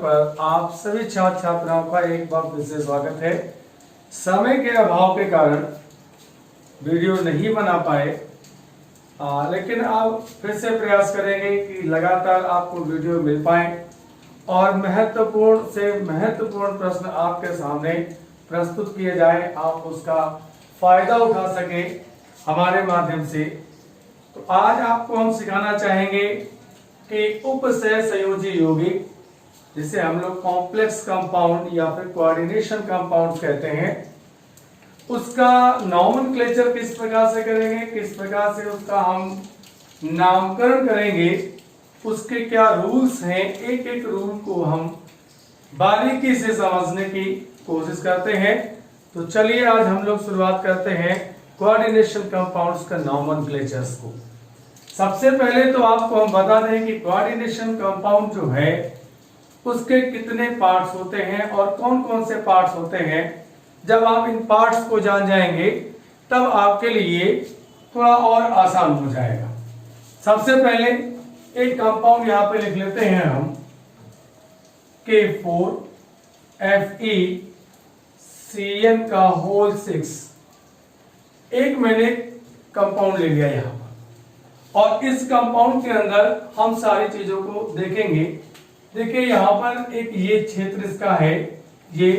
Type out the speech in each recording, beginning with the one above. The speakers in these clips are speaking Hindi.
पर आप सभी छात्र छात्राओं का एक बार फिर से स्वागत है। समय के अभाव के कारण वीडियो नहीं बना पाए, लेकिन आप फिर से प्रयास करेंगे कि लगातार आपको वीडियो मिल पाए और महत्वपूर्ण से महत्वपूर्ण प्रश्न आपके सामने प्रस्तुत किए जाए, आप उसका फायदा उठा सके हमारे माध्यम से। तो आज आपको हम सिखाना चाहेंगे कि उपसह संयोजी यौगिक, जिसे हम लोग कॉम्प्लेक्स कंपाउंड या फिर कोऑर्डिनेशन कंपाउंड कहते हैं, उसका नॉमेनक्लेचर किस प्रकार से करेंगे, किस प्रकार से उसका हम नामकरण करेंगे, उसके क्या रूल्स हैं, एक एक रूल को हम बारीकी से समझने की कोशिश करते हैं। तो चलिए आज हम लोग शुरुआत करते हैं कोऑर्डिनेशन कंपाउंड्स का नॉमेनक्लेचर्स को। सबसे पहले तो आपको हम बता दें कि कोऑर्डिनेशन कंपाउंड जो है उसके कितने पार्ट्स होते हैं और कौन कौन से पार्ट्स होते हैं। जब आप इन पार्ट्स को जान जाएंगे तब आपके लिए थोड़ा और आसान हो जाएगा। सबसे पहले एक कंपाउंड यहां पे लिख लेते हैं हम, K4FeCN का होल 6। एक मैंने कंपाउंड ले लिया यहां पर और इस कंपाउंड के अंदर हम सारी चीजों को देखेंगे। देखिए यहां पर एक ये क्षेत्र इसका है, ये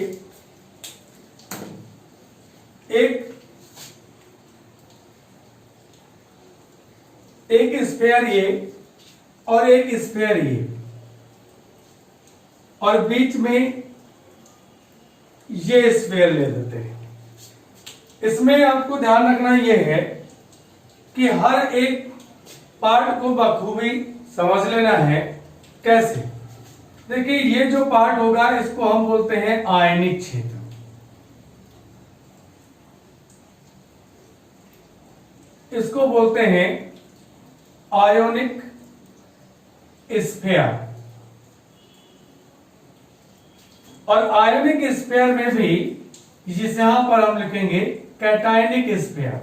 एक स्फीयर ये और एक स्फीयर ये, और बीच में ये स्फीयर ले देते हैं। इसमें आपको ध्यान रखना यह है कि हर एक पार्ट को बखूबी समझ लेना है। कैसे? देखिए ये जो पार्ट होगा इसको हम बोलते हैं आयनिक क्षेत्र। इसको बोलते हैं आयोनिक स्फीयर। और आयोनिक स्फीयर में भी जिस यहां पर हम लिखेंगे कैटायनिक स्फीयर,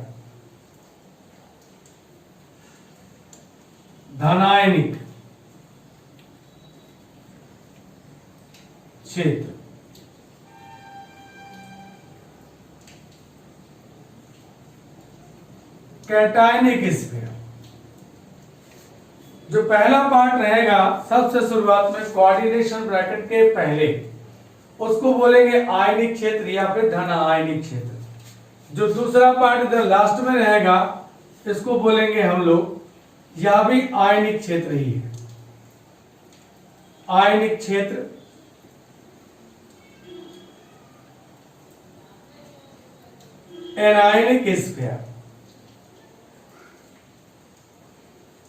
धनायनिक क्षेत्र। कैटायनिक स्फीयर जो पहला पार्ट रहेगा सबसे शुरुआत में कोऑर्डिनेशन ब्रैकेट के पहले, उसको बोलेंगे आयनिक क्षेत्र या फिर धन आयनिक क्षेत्र। जो दूसरा पार्ट इधर लास्ट में रहेगा इसको बोलेंगे हम लोग, यह भी आयनिक क्षेत्र ही है, आयनिक क्षेत्र। Anionic sphere.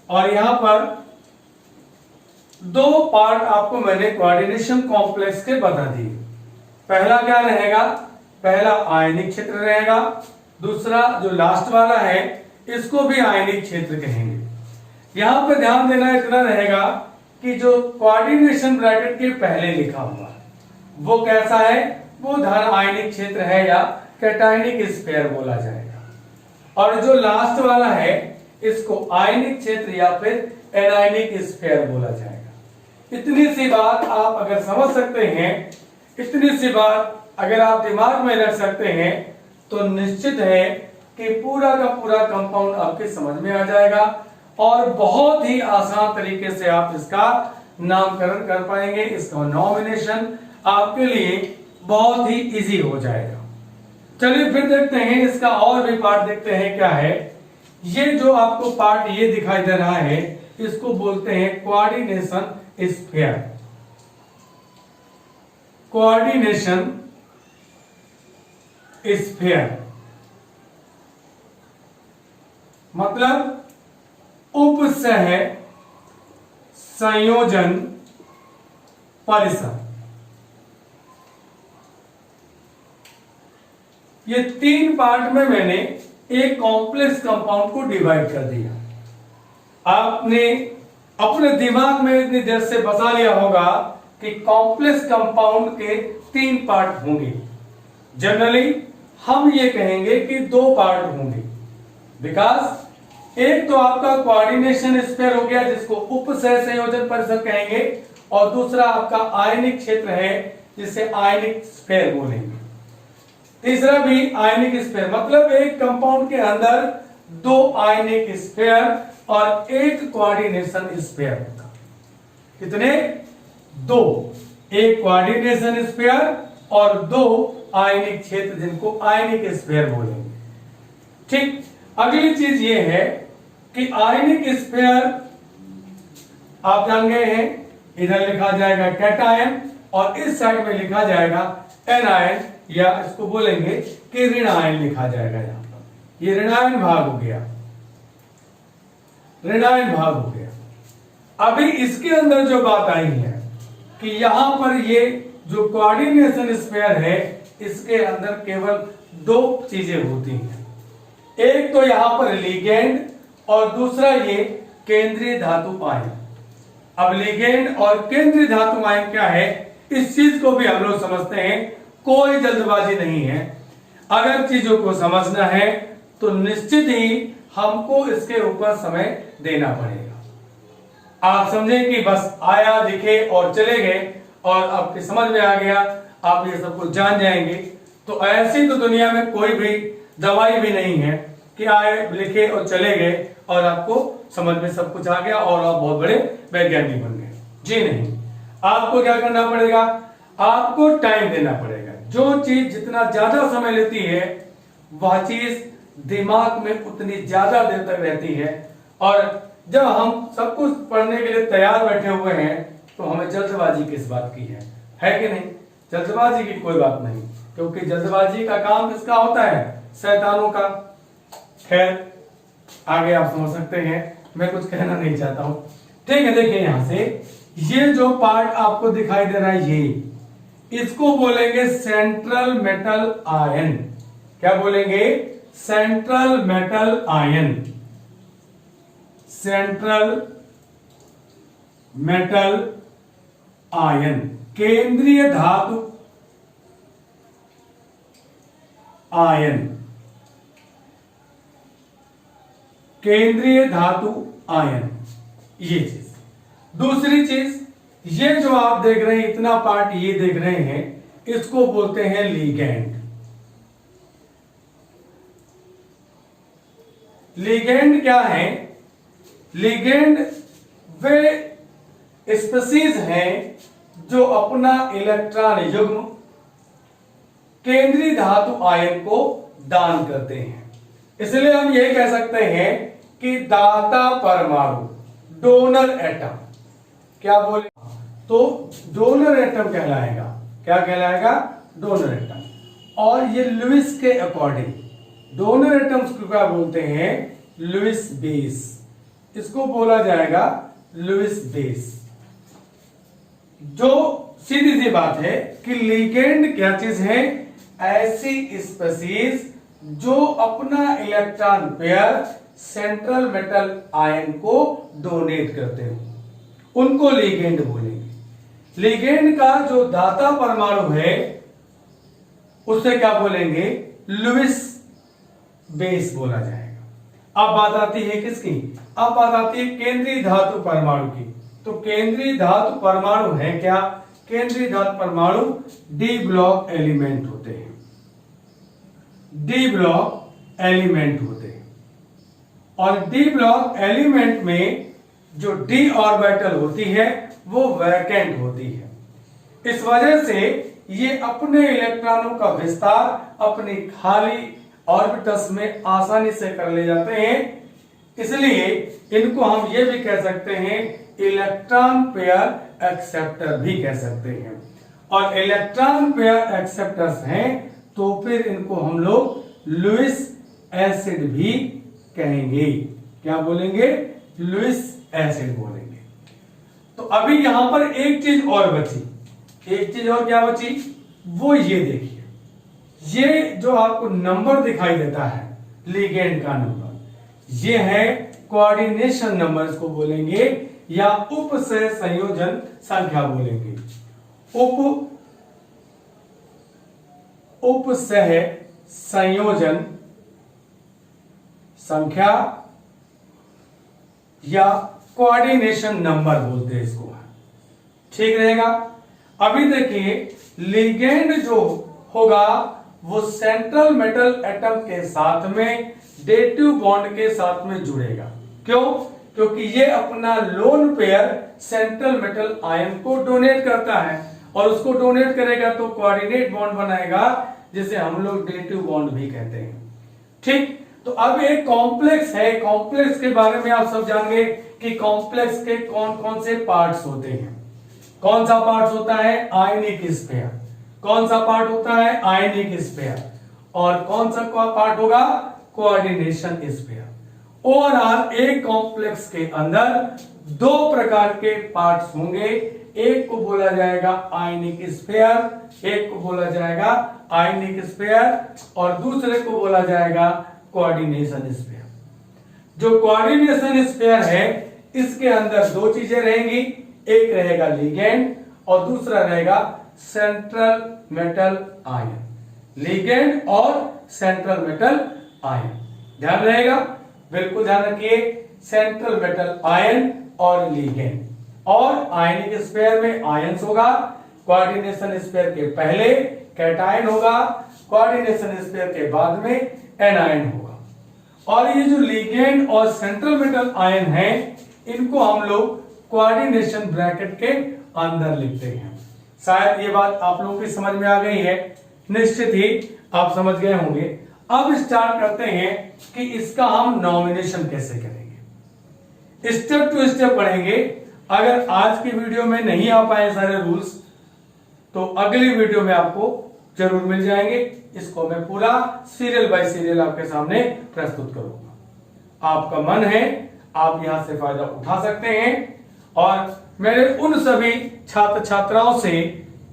और यहां पर दो पार्ट आपको मैंने कोऑर्डिनेशन कॉम्प्लेक्स के बता दिए। पहला क्या रहेगा? पहला आयनिक क्षेत्र रहेगा, दूसरा जो लास्ट वाला है इसको भी आयनिक क्षेत्र कहेंगे। यहां पर ध्यान देना इतना रहेगा कि जो कोऑर्डिनेशन ब्रैकेट के पहले लिखा हुआ है वो कैसा है, वो धन आयनिक क्षेत्र है या कैटायनिक स्फीयर बोला जाएगा। और जो लास्ट वाला है इसको आयनिक क्षेत्र या फिर एनायनिक स्फीयर बोला जाएगा। इतनी सी बात आप अगर समझ सकते हैं, इतनी सी बात अगर आप दिमाग में रख सकते हैं तो निश्चित है कि पूरा का पूरा कंपाउंड आपके समझ में आ जाएगा और बहुत ही आसान तरीके से आप इसका नामकरण कर पाएंगे। इसका नॉमिनेशन आपके लिए बहुत ही इजी हो जाएगा। चलिए फिर देखते हैं इसका और भी पार्ट देखते हैं क्या है। ये जो आपको पार्ट ये दिखाई दे रहा है इसको बोलते हैं कोऑर्डिनेशन स्फीयर। कोऑर्डिनेशन स्फीयर मतलब उपसह संयोजन परिसर। ये तीन पार्ट में मैंने एक कॉम्प्लेक्स कंपाउंड को डिवाइड कर दिया। आपने अपने दिमाग में इतनी देर से बता लिया होगा कि कॉम्प्लेक्स कंपाउंड के तीन पार्ट होंगे। जनरली हम ये कहेंगे कि दो पार्ट होंगे, बिकॉज एक तो आपका कोऑर्डिनेशन स्फीयर हो गया जिसको उपसह संयोजन परिसर कहेंगे, और दूसरा आपका आयनिक क्षेत्र है जिसे आयनिक स्फीयर बोलेंगे। तीसरा भी आयनिक स्फीयर, मतलब एक कंपाउंड के अंदर 2 आयनिक स्फीयर और 1 कोऑर्डिनेशन स्फीयर होगा। कितने? 2, एक कोऑर्डिनेशन स्फीयर और 2 आयनिक क्षेत्र जिनको आयनिक स्फीयर बोलेंगे। ठीक, अगली चीज ये है कि आयनिक स्फीयर आप जान गए हैं, इधर लिखा जाएगा कैटायन और इस साइड में लिखा जाएगा एनायन, या इसको बोलेंगे कि ऋणायन लिखा जाएगा। यहां पर ये ऋणायन भाग हो गया, ऋणायन भाग हो गया। अभी इसके अंदर जो बात आई है कि यहां पर ये जो कोऑर्डिनेशन स्फीयर है इसके अंदर केवल 2 चीजें होती हैं। एक तो यहां पर लिगेंड और दूसरा ये केंद्रीय धातु आयन। अब लिगेंड और केंद्रीय धातु आयन क्या है, इस चीज को भी हम लोग समझते हैं। कोई जल्दबाजी नहीं है, अगर चीजों को समझना है तो निश्चित ही हमको इसके ऊपर समय देना पड़ेगा। आप समझें कि बस आया दिखे और चले गए और आपके समझ में आ गया, आप ये सब कुछ जान जाएंगे, तो ऐसी तो दुनिया में कोई भी दवाई भी नहीं है कि आए लिखे और चले गए और आपको समझ में सब कुछ आ गया और आप बहुत बड़े वैज्ञानिक बन गए। जी नहीं, आपको क्या करना पड़ेगा, आपको टाइम देना पड़ेगा। जो चीज जितना ज्यादा समय लेती है वह चीज दिमाग में उतनी ज्यादा देर तक रहती है। और जब हम सब कुछ पढ़ने के लिए तैयार बैठे हुए हैं तो हमें जल्दबाजी किस बात की है कि नहीं? जल्दबाजी की कोई बात नहीं, क्योंकि जल्दबाजी का काम किसका होता है? शैतानों का। खैर, आगे आप समझ सकते हैं, मैं कुछ कहना नहीं चाहता हूं। ठीक है, देखिए यहां से ये जो पार्ट आपको दिखाई दे रहा है, ये इसको बोलेंगे सेंट्रल मेटल आयन। क्या बोलेंगे? Central metal ion. Central metal ion, केंद्रीय धातु आयन, केंद्रीय धातु आयन, ये चीज। दूसरी चीज, ये जो आप देख रहे हैं, इतना पार्ट ये देख रहे हैं, इसको बोलते हैं लिगेंड। लिगेंड क्या है? लिगेंड वे स्पीसीज हैं जो अपना इलेक्ट्रॉन युग्म केंद्रीय धातु आयन को दान करते हैं। इसलिए हम ये कह सकते हैं कि दाता परमाणु, डोनर एटम। क्या बोले? तो डोनर एटम कहलाएगा। क्या कहलाएगा? Donor atom. और ये लुईस के अकॉर्डिंग डोनर एटम्स को क्या बोलते हैं? Lewis base. इसको बोला जाएगा लुईस बेस। जो सीधी सी बात है कि लिगेंड क्या चीज है? ऐसी स्पीसीज जो अपना electron pair central metal ion को डोनेट करते हो, उनको लिगेंड बोलेंगे। लिगेंड का जो दाता परमाणु है उसे क्या बोलेंगे? लुईस बेस बोला जाएगा। अब बात आती है किसकी? अब बात आती है केंद्रीय धातु परमाणु की। तो केंद्रीय धातु परमाणु है क्या? केंद्रीय धातु परमाणु डी ब्लॉक एलिमेंट होते हैं। डी ब्लॉक एलिमेंट होते हैं। और डी ब्लॉक एलिमेंट में जो डी ऑर्बिटल होती है वो वैकेंट होती है। इस वजह से ये अपने इलेक्ट्रॉनों का विस्तार अपनी खाली ऑर्बिटल्स में आसानी से कर ले जाते हैं। इसलिए इनको हम ये भी कह सकते हैं इलेक्ट्रॉन पेयर एक्सेप्टर भी कह सकते हैं। और इलेक्ट्रॉन पेयर एक्सेप्टर्स हैं तो फिर इनको हम लोग लुईस एसिड भी कहेंगे। क्या बोलेंगे? लुईस एसिड बोलेंगे। तो अभी यहां पर एक चीज और बची। एक चीज और क्या बची? वो ये देखिए, ये जो आपको नंबर दिखाई देता है लिगेंड का नंबर, ये है कोऑर्डिनेशन नंबर इसको बोलेंगे, या उप सह संयोजन संख्या बोलेंगे। उप सह संयोजन संख्या या कोऑर्डिनेशन नंबर बोलते हैं इसको। ठीक रहेगा। अभी देखिए लिगेंड जो होगा वो सेंट्रल मेटल एटम के साथ में डेटिव बॉन्ड के साथ में जुड़ेगा। क्यों? क्योंकि ये अपना lone pair central metal ion को डोनेट करता है और उसको डोनेट करेगा तो कोऑर्डिनेट बॉन्ड बनाएगा जिसे हम लोग डेटिव बॉन्ड भी कहते हैं। ठीक, तो अब एक कॉम्प्लेक्स है, कॉम्प्लेक्स के बारे में आप सब जान गए कि कॉम्प्लेक्स के कौन कौन से पार्ट्स होते हैं। कौन सा पार्ट होता है? आयनिक स्फीयर। कौन सा पार्ट होता है? आयनिक स्फीयर। और कौन सा पार्ट होगा? Coordination sphere. ओवरऑल एक कॉम्प्लेक्स के अंदर दो प्रकार के पार्ट्स होंगे, एक को बोला जाएगा आयनिक स्फीयर, एक को बोला जाएगा आयनिक स्फीयर और दूसरे को बोला जाएगा कोऑर्डिनेशन स्फीयर। जो कोऑर्डिनेशन स्फीयर है इसके अंदर दो चीजें रहेंगी, एक रहेगा लिगेंड और दूसरा रहेगा सेंट्रल मेटल आयन। लिगेंड और सेंट्रल मेटल आयन ध्यान रहेगा, बिल्कुल ध्यान रखिए। सेंट्रल मेटल आयन और लिगेंड। और आयनिक स्फीयर में आयंस होगा, कोऑर्डिनेशन स्फीयर के पहले कैटायन होगा, कोऑर्डिनेशन स्फीयर के बाद में एनायन होगा। और ये जो लिगेंड और सेंट्रल मेटल आयन है इनको हम लोग कोऑर्डिनेशन ब्रैकेट के अंदर लिखते हैं। शायद ये बात आप लोगों की समझ में आ गई है, निश्चित ही आप समझ गए होंगे। अब स्टार्ट करते हैं कि इसका हम नॉमिनेशन कैसे करेंगे। स्टेप टू स्टेप पढ़ेंगे। अगर आज की वीडियो में नहीं आ पाए सारे रूल्स तो अगली वीडियो में आपको जरूर मिल जाएंगे। इसको मैं पूरा सीरियल बाय सीरियल आपके सामने प्रस्तुत करूंगा। आपका मन है आप यहां से फायदा उठा सकते हैं। और मेरे उन सभी छात्र छात्राओं से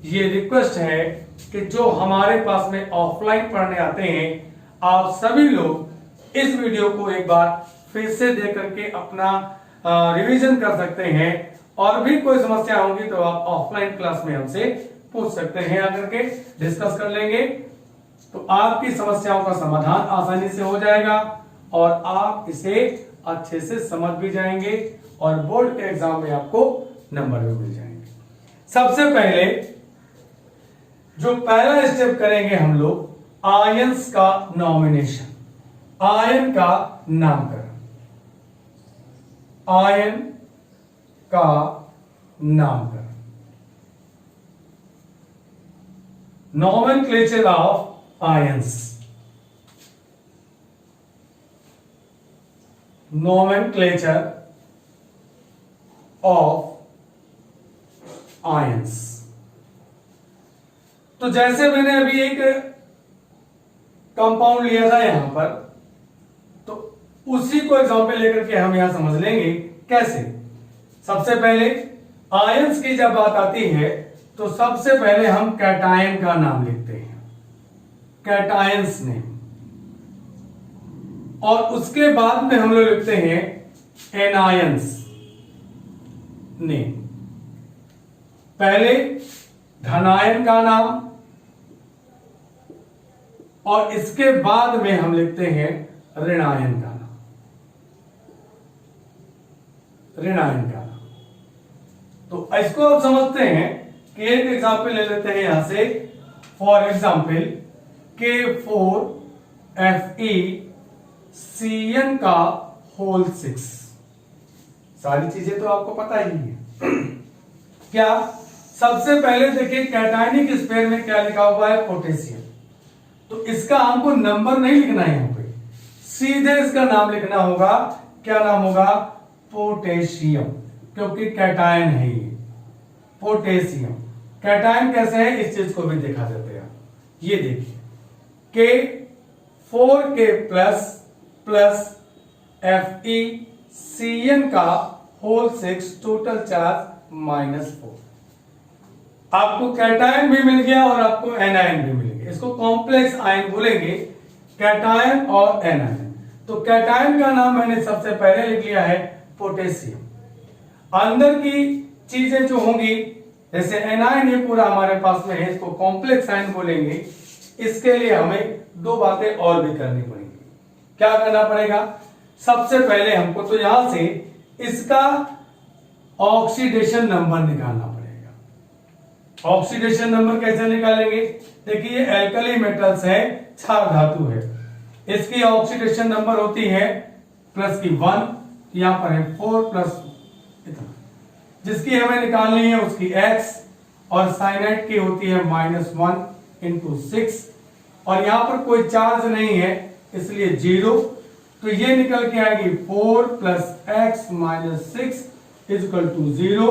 ये रिक्वेस्ट है कि जो हमारे पास में ऑफलाइन पढ़ने आते हैं आप सभी लोग इस वीडियो को एक बार फिर से देख करके अपना रिवीजन कर सकते हैं। और भी कोई समस्या होगी तो आप ऑफलाइन क्लास में हमसे पूछ सकते हैं, आकर के डिस्कस कर लेंगे तो आपकी समस्याओं का समाधान आसानी से हो जाएगा और आप इसे अच्छे से समझ भी जाएंगे और बोर्ड के एग्जाम में आपको नंबर भी मिल जाएंगे। सबसे पहले जो पहला स्टेप करेंगे हम लोग आयंस का नॉमिनेशन, आयन का नामकरण। आयन का नामकरण, nomenclature of ions, nomenclature of ions. तो जैसे मैंने अभी एक कंपाउंड लिया था यहां पर, तो उसी को एग्जांपल लेकर के हम यहां समझ लेंगे कैसे। सबसे पहले आयंस की जब बात आती है तो सबसे पहले हम कैटायन का नाम लिखते हैं, कैटायंस नेम। और उसके बाद में हम लोग लिखते हैं एनायंस नेम। पहले धनायन का नाम और इसके बाद में हम लिखते हैं ऋणायन का नाम, ऋणायन का नाम। तो इसको आप समझते हैं कि एक एग्जांपल ले लेते हैं यहां से। फॉर एग्जांपल K4FeCN का होल 6। सारी चीजें तो आपको पता ही है। क्या? सबसे पहले देखिए कैटायनिक स्फीयर में क्या लिखा हुआ है? पोटेशियम। तो इसका हमको नंबर नहीं लिखना है, यहां पे सीधे इसका नाम लिखना होगा। क्या नाम होगा? पोटेशियम, क्योंकि कैटायन है ये पोटेशियम। कैटायन कैसे है इस चीज को भी देखा जाता है। ये देखिए K4K प्लस FeCN का होल 6 टोटल चार्ज -4। आपको कैटायन भी मिल गया और आपको एनायन भी मिल गया। इसको कॉम्प्लेक्स आयन बोलेंगे, कैटायन और एनायन। तो कैटायन का नाम मैंने सबसे पहले लिख लिया है पोटेशियम। अंदर की चीजें जो होंगी जैसे एनायन ये पूरा हमारे पास में है, इसको कॉम्प्लेक्स आयन बोलेंगे। इसके लिए हमें दो बातें और भी करनी पड़ेंगी। क्या करना पड़ेगा? सबसे पहले हमको तो यहां से इसका ऑक्सीडेशन नंबर निकालना पड़ेगा। ऑक्सीडेशन नंबर कैसे निकालेंगे? देखिए ये एल्कली मेटल्स है, क्षार धातु है, इसकी ऑक्सीडेशन नंबर होती है प्लस की 1, यहां पर है 4 प्लस इतना, जिसकी हमें निकालनी है उसकी x, और साइनाइड की होती है -1 इंटू 6, और यहां पर कोई चार्ज नहीं है इसलिए 0, तो ये निकल के आएगी 4 plus x minus 6 equal to 0।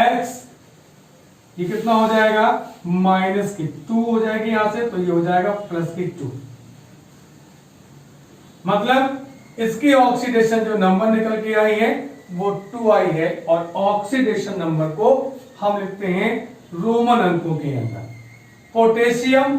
x ये कितना हो जाएगा? माइनस की 2 हो जाएगी यहां से, तो ये हो जाएगा प्लस की 2। मतलब इसकी ऑक्सीडेशन जो नंबर निकल के आई है वो 2 आई है, और ऑक्सीडेशन नंबर को हम लिखते हैं रोमन अंकों के अंदर। पोटेशियम,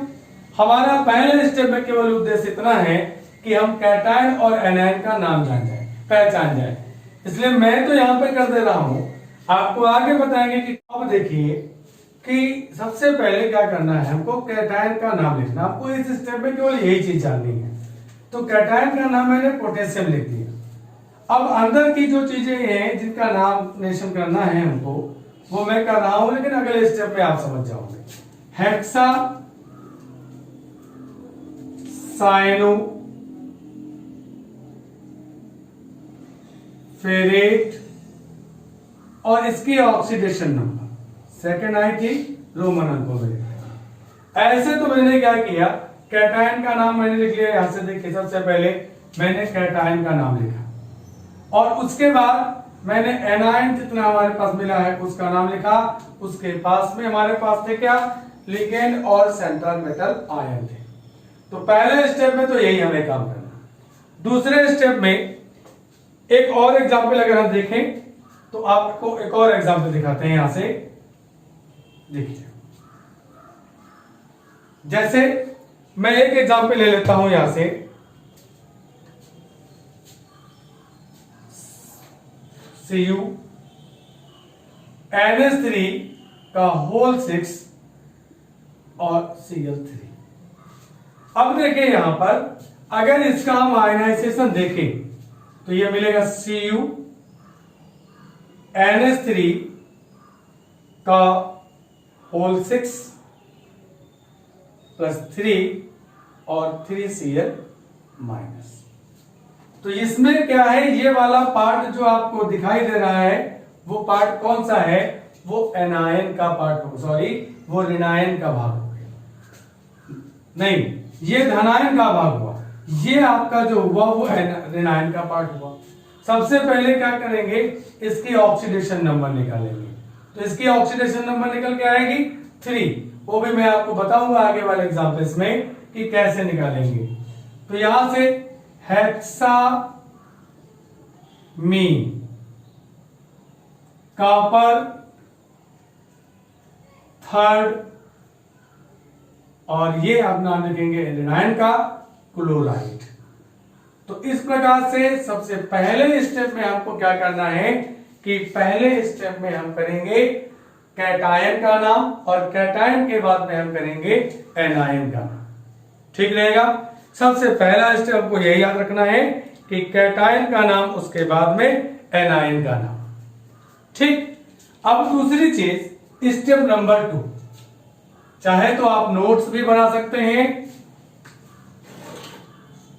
हमारा पहले स्टेप में केवल उद्देश्य इतना है कि हम कैटायन और एनायन का नाम जान जाए, पहचान जाए, इसलिए मैं तो यहां पे कर दे रहा हूं, आपको आगे बताएंगे कि अब देखिए कि सबसे पहले क्या करना है, हमको कैटायन का नाम लिखना। आपको इस स्टेप में केवल यही चीज जाननी है। तो कैटायन का नाम मैंने पोटेशियम लिख दिया। अब अंदर की जो चीजें हैं जिनका नाम करना है हमको, वो मैं कर रहा हूं, लेकिन अगले स्टेप में आप समझ जाओगे। हेक्सा साइनो फेरेट, और इसकी ऑक्सीडेशन नंबर सेकेंड आई थी रोमन अंकों में लिखा। ऐसे तो मैंने क्या किया, कैटायन का नाम मैंने लिख लिया। यहां से देखिए सबसे पहले मैंने कैटायन का नाम लिखा, और उसके बाद मैंने एनायन जितना हमारे पास मिला है उसका नाम लिखा। उसके पास में हमारे पास थे क्या? लिगेंड और सेंट्रल मेटल आयन थे। तो पहले स्टेप में तो यही हमें काम करना। दूसरे स्टेप में एक और एग्जाम्पल अगर हम देखें तो आपको एक और एग्जाम्पल दिखाते हैं। यहां से देखिए, जैसे मैं एक एग्जाम्पल ले लेता हूं यहां से, Cu NH3 का होल 6 और Cl3। अब देखिए यहां पर अगर इसका हम आयनाइजेशन देखें तो ये मिलेगा Cu NH3 का होल 6 प्लस 3 और 3Cl माइनस। तो इसमें क्या है, ये वाला पार्ट जो आपको दिखाई दे रहा है वो पार्ट कौन सा है? वो एनायन का पार्ट हो, सॉरी वो ऋणायन का भाग हो गया। नहीं, ये धनायन का भाग हुआ। ये आपका जो हुआ वो ऋणायन का पार्ट हुआ। सबसे पहले क्या करेंगे, इसकी ऑक्सीडेशन नंबर निकालेंगे। तो इसकी ऑक्सीडेशन नंबर निकल के आएगी 3। वो भी मैं आपको बताऊंगा आगे वाले एग्जाम्पल्स में कि कैसे निकालेंगे। तो यहां से हेक्सामीन कॉपर थर्ड, और ये आप नाम लिखेंगे एनायन का क्लोराइड। तो इस प्रकार से सबसे पहले स्टेप में आपको क्या करना है कि पहले स्टेप में हम करेंगे कैटायन का नाम, और कैटायन के बाद में हम करेंगे एनायन का नाम। ठीक रहेगा? सबसे पहला स्टेप आपको यही याद रखना है कि कैटायन का नाम, उसके बाद में एनायन का नाम। ठीक। अब दूसरी चीज स्टेप नंबर 2, चाहे तो आप नोट्स भी बना सकते हैं,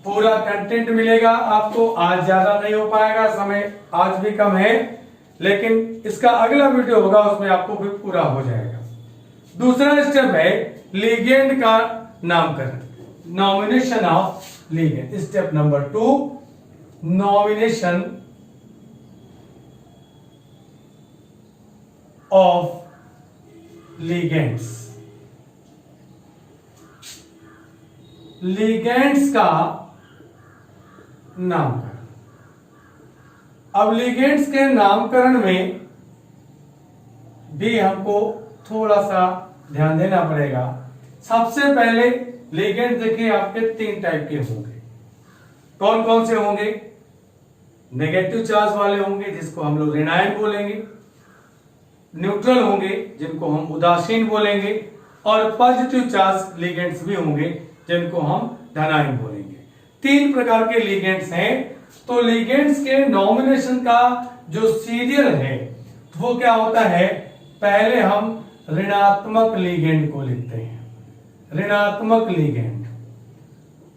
पूरा कंटेंट मिलेगा आपको। आज ज्यादा नहीं हो पाएगा, समय आज भी कम है, लेकिन इसका अगला वीडियो होगा उसमें आपको भी पूरा हो जाएगा। दूसरा स्टेप है लिगेंड का नामकरण, nomination of ligand. Step number 2, nomination of ligands. Ligands का नामकरण। अब लिगेंड्स के नामकरण में भी हमको थोड़ा सा ध्यान देना पड़ेगा। सबसे पहले लिगेंड देखिए आपके 3 टाइप के होंगे। कौन कौन से होंगे? नेगेटिव चार्ज वाले होंगे जिसको हम लोग ऋणायन बोलेंगे, न्यूट्रल होंगे जिनको हम उदासीन बोलेंगे, और पॉजिटिव चार्ज लिगेंड्स भी होंगे जिनको हम धनायन बोलेंगे। 3 प्रकार के लिगेंड्स हैं। तो लिगेंड्स के नॉमिनेशन का जो सीरियल है वो क्या होता है, पहले हम ऋणात्मक लिगेंड को लिखते हैं, ऋणात्मक लिगेंड।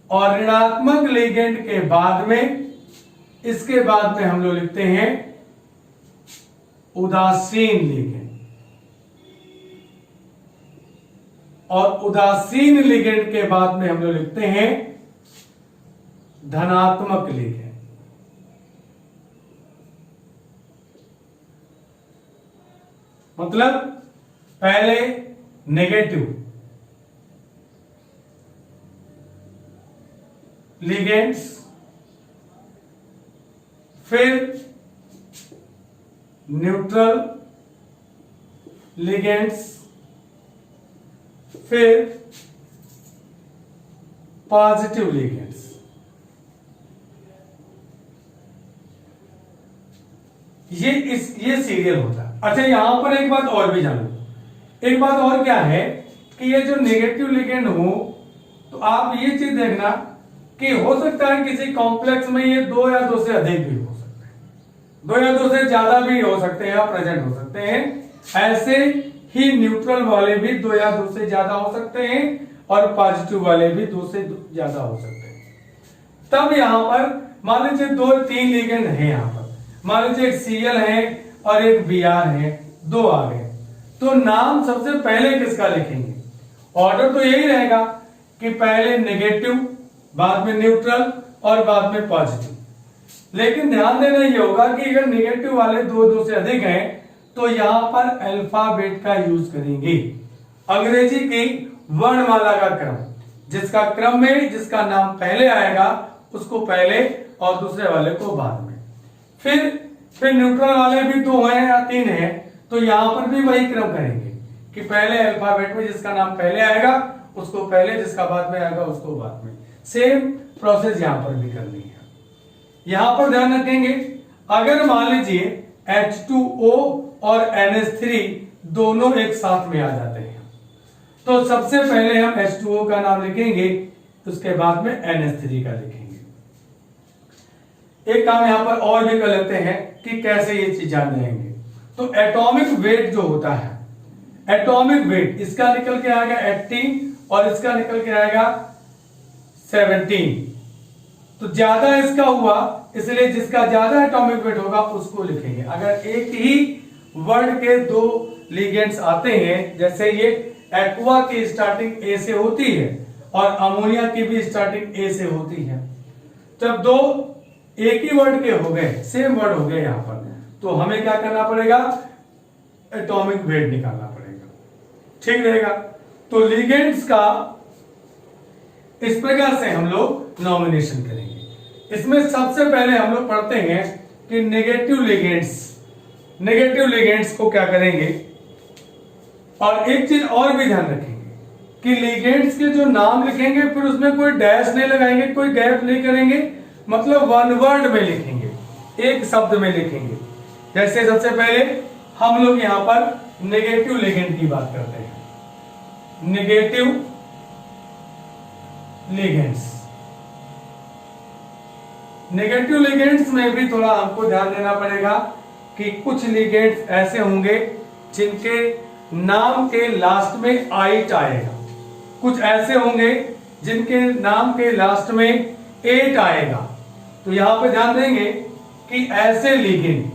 और ऋणात्मक लिगेंड के बाद में, इसके बाद में हम लोग लिखते हैं उदासीन लिगेंड। और उदासीन लिगेंड के बाद में हम लोग लिखते हैं धनात्मक लिगेंड। मतलब पहले नेगेटिव लिगेंड्स, फिर न्यूट्रल लिगेंड्स, फिर पॉजिटिव लिगेंड्स। ये सीरियल होता है। अच्छा, यहां पर एक बात और भी जानो, एक बात और क्या है कि ये जो नेगेटिव लिगेंड हो, तो आप ये चीज देखना कि हो सकता है किसी कॉम्प्लेक्स में ये 2 या 2 से अधिक भी हो सकते हैं, 2 या 2 से ज्यादा भी हो सकते हैं या प्रेजेंट हो सकते हैं। ऐसे ही न्यूट्रल वाले भी 2 या 2 से ज्यादा हो सकते हैं और पॉजिटिव वाले भी 2 से ज्यादा हो सकते हैं। तब यहां पर मान लीजिए 2-3 लिगेंड है, यहां पर मान लीजिए एक Cl है और एक Br है, 2 आ गए, तो नाम सबसे पहले किसका लिखेंगे? ऑर्डर तो यही रहेगा कि पहले नेगेटिव, बाद में न्यूट्रल और बाद में पॉजिटिव। लेकिन ध्यान देना ये होगा कि अगर नेगेटिव वाले 2 से अधिक हैं तो यहां पर अल्फाबेट का यूज करेंगे। अंग्रेजी की वर्णमाला का क्रम, जिसका क्रम में जिसका नाम पहले आएगा उसको पहले और दूसरे वाले को बाद में। फिर न्यूट्रल वाले भी 2 हैं या 3 हैं, तो यहां पर भी वही क्रम करेंगे कि पहले अल्फाबेट में जिसका नाम पहले आएगा उसको पहले, जिसका बाद में आएगा उसको बाद में। सेम प्रोसेस यहां पर भी करनी है। यहां पर ध्यान रखेंगे, अगर मान लीजिए H2O और NH3 दोनों एक साथ में आ जाते हैं, तो सबसे पहले हम H2O का नाम लिखेंगे, उसके बाद में NH3 का लिखेंगे। एक काम यहां पर और भी कर लेते हैं कि कैसे ये चीज जान जाएंगे। तो एटॉमिक वेट जो होता है, एटॉमिक वेट इसका निकल के आएगा 18 और इसका निकल के आएगा 17। तो ज्यादा इसका हुआ, इसलिए जिसका ज्यादा एटॉमिक वेट होगा उसको लिखेंगे। अगर एक ही वर्ड के 2 लिगेंड्स आते हैं, जैसे ये एक्वा की स्टार्टिंग ए से होती है और अमोनिया की भी स्टार्टिंग ए से होती है, जब 2 एक ही वर्ड के हो गए, सेम वर्ड हो गए यहां पर, तो हमें क्या करना पड़ेगा? एटॉमिक वेट निकालना पड़ेगा। ठीक रहेगा? तो लिगेंड्स का इस प्रकार से हम लोग नॉमिनेशन करेंगे। इसमें सबसे पहले हम लोग पढ़ते हैं कि नेगेटिव लिगेंड्स को क्या करेंगे। और एक चीज और भी ध्यान रखेंगे कि लिगेंड्स के जो नाम लिखेंगे फिर उसमें कोई डैश नहीं लगाएंगे, कोई गैप नहीं करेंगे, मतलब 1 वर्ड में लिखेंगे, एक शब्द में लिखेंगे। जैसे सबसे पहले हम लोग यहां पर नेगेटिव लिगेंड की बात करते हैं। नेगेटिव लिगेंड्स, नेगेटिव लिगेंड्स में भी थोड़ा हमको ध्यान देना पड़ेगा कि कुछ लिगेंड्स ऐसे होंगे जिनके नाम के लास्ट में आइट आएगा, कुछ ऐसे होंगे जिनके नाम के लास्ट में 8 आएगा। तो यहां पे ध्यान देंगे कि ऐसे लिगेंड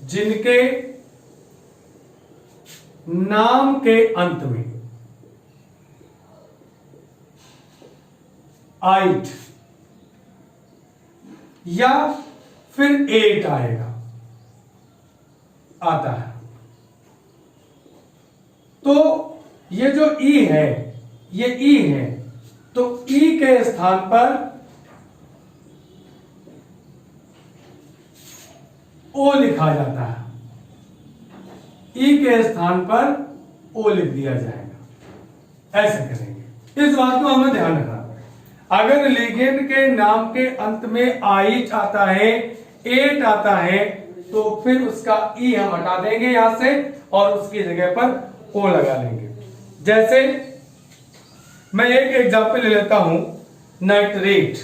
जिनके नाम के अंत में आइट या फिर 8 आएगा, आता है, तो ये जो ई है, ये ई है, तो ई के स्थान पर ओ लिखा जाता है, ई के स्थान पर ओ लिख दिया जाएगा। ऐसे करेंगे, इस बात को हमें ध्यान रखना पड़ेगा। अगर लिगेंड के नाम के अंत में आइच आता है, 8 आता है, तो फिर उसका ई हम हटा देंगे यहां से और उसकी जगह पर ओ लगा लेंगे। जैसे मैं एक एग्जांपल ले लेता हूं, नाइट्रेट।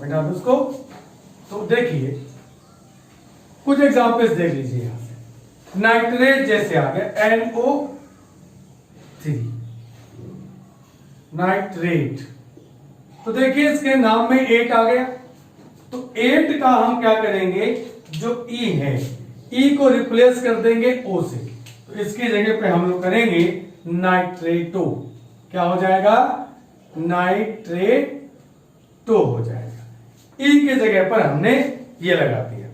मिटा दो उसको। तो देखिए कुछ एग्जाम्पल्स देख लीजिए यहां से। नाइट्रेट जैसे आ गया NO3 नाइट्रेट, तो देखिए इसके नाम में 8 आ गया। तो 8 का हम क्या करेंगे, जो E है E को रिप्लेस कर देंगे O से, तो इसकी जगह पे हम लोग करेंगे नाइट्रेटो। क्या हो जाएगा, नाइट्रेटो हो जाएगा। E की जगह पर हमने ये लगा दिया।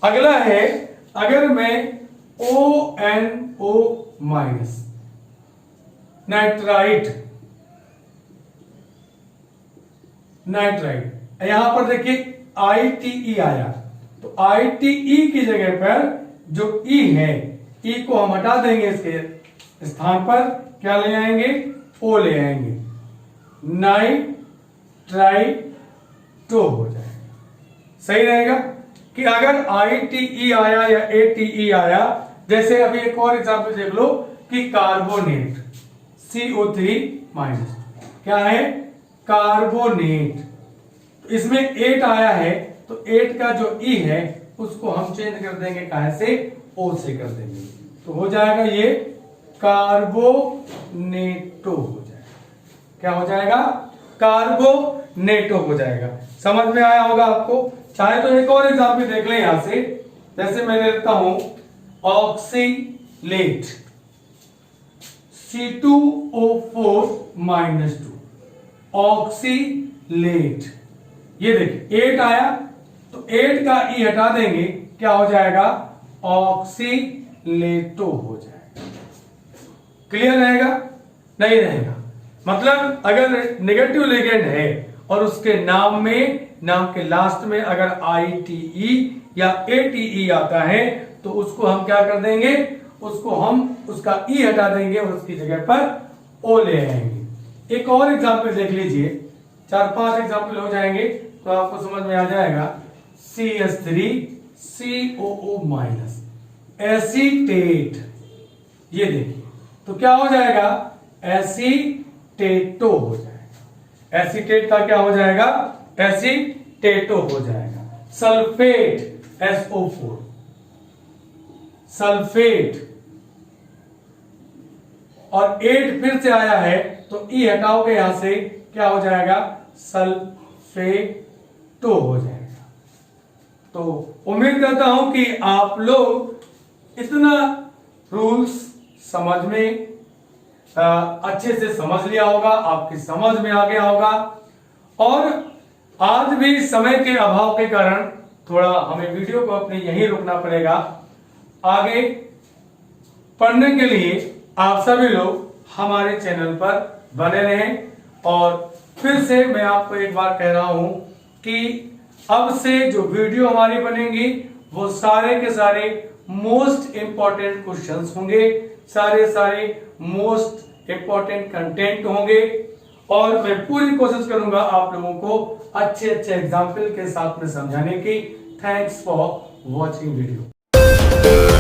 अगला है, अगर मैं ONO माइनस नाइट्राइट, नाइट्राइट यहां पर देखिए ITE आया, तो ITE की जगह पर जो E है E को हम हटा देंगे, इसके स्थान पर क्या ले आएंगे, O ले आएंगे, नाइट्राइटो हो जाएगा। सही रहेगा कि अगर ITE आया या ATE आया, जैसे अभी एक और एग्जांपल देख लो कि कार्बोनेट CO3 माइनस, क्या है, कार्बोनेट। तो इसमें 8 आया है, तो 8 का जो E है उसको हम चेंज कर देंगे, कहां से, O से कर देंगे, तो हो जाएगा ये कार्बोनेटो हो जाएगा। क्या हो जाएगा, कार्बोनेटो हो जाएगा। समझ में आया होगा आपको। चाहे तो एक और एग्जांपल देख लें यहां से, जैसे मैं लेता हूं ऑक्सीलेट C2O4 माइनस 2, ऑक्सीलेट। ये देखिए 8 आया, तो 8 का E हटा देंगे, क्या हो जाएगा, ऑक्सीलेटो हो जाएगा। क्लियर रहेगा, नहीं रहेगा, मतलब अगर नेगेटिव लिगेंड है और उसके नाम में, नाम के लास्ट में अगर ITE या ATE आता है, तो उसको हम क्या कर देंगे, उसको हम उसका E हटा देंगे और उसकी जगह पर O ले आएंगे। एक और एग्जांपल देख लीजिए, 4-5 एग्जांपल हो जाएंगे तो आपको समझ में आ जाएगा। CH3COO माइनस एसीटेट, ये देखिए, तो क्या हो जाएगा, एसीटेटो हो जाएगा। एसीटेट का क्या हो जाएगा, एसीटेटो हो जाएगा। सल्फेट SO4, सल्फेट, और 8 फिर से आया है, तो E हटाओगे यहां से, क्या हो जाएगा, सल्फेटो हो जाएगा। तो उम्मीद करता हूं कि आप लोग इतना रूल्स समझ में अच्छे से समझ लिया होगा, आपकी समझ में आ गया होगा। और आज भी समय के अभाव के कारण थोड़ा हमें वीडियो को अपने यहीं रुकना पड़ेगा। आगे पढ़ने के लिए आप सभी लोग हमारे चैनल पर बने रहें। और फिर से मैं आपको एक बार कह रहा हूं कि अब से जो वीडियो हमारी बनेंगी वो सारे के सारे मोस्ट इंपॉर्टेंट क्वेश्चंस होंगे, सारे मोस्ट इंपॉर्टेंट कंटेंट होंगे। और मैं पूरी कोशिश करूंगा आप लोगों को अच्छे एग्जाम्पल के साथ में समझाने की। Thanks for watching video.